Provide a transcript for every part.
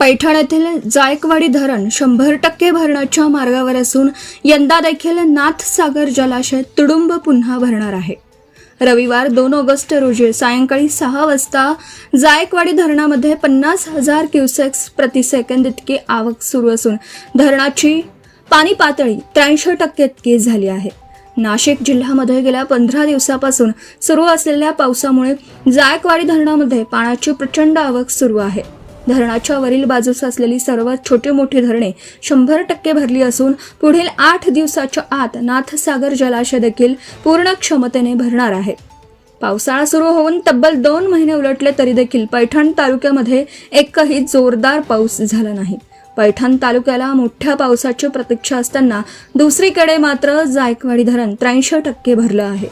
पैठण येथील जायकवाडी धरण 100% भरण्याच्या मार्गावर असून यंदा देखील नाथसागर जलाशय तुडुंब पुन्हा भरणार आहे। रविवार 2 ऑगस्ट रोजी सायंकाळी 6 वाजता जायकवाडी धरणामध्ये 50,000 क्युसेक्स प्रति सेकंद इतकी आवक सुरू असून धरणाची पाणी पातळी 83% इतकी झाली आहे। नाशिक जिल्ह्यामध्ये गेल्या 15 दिवसापासून सुरू असलेल्या पावसामुळे जायकवाडी धरणामध्ये पाण्याची प्रचंड आवक सुरू आहे। धरणाच्या वरील बाजूस असलेली सर्व छोटी मोठी धरणे 100% भरली असून पुढील 8 दिवसाच्या आत नाथसागर जलाशय देखील पूर्ण क्षमतेने भरणार आहे। पावसाळा सुरू होऊन तब्बल 2 महिने उलटले तरी देखील पैठण तालुक्यामध्ये एकही जोरदार पाऊस झाला नाही। पैठण तालुक्याला मोठ्या पावसाची प्रतीक्षा असताना दुसरीकडे मात्र जायकवाडी धरण 83% भरलं आहे।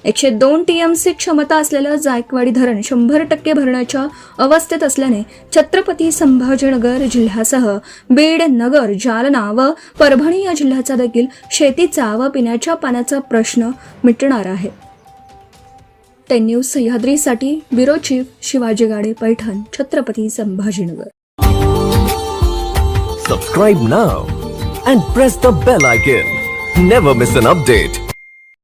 102 TMC क्षमता असलेलं जायकवाडी धरण 100% भरण्याच्या अवस्थेत असल्याने छत्रपती संभाजीनगर जिल्ह्यासह बीड, नगर, जालना व परभणी या जिल्ह्याचा देखील शेतीचा व पिण्याच्या पाण्याचा प्रश्न मिटणार आहे। 10 न्यूज सह्याद्रीसाठी bureau chief Shivaji Gade, Paithan, Chhatrapati Sambhajinagar. Subscribe now and press the bell icon. Never miss an update.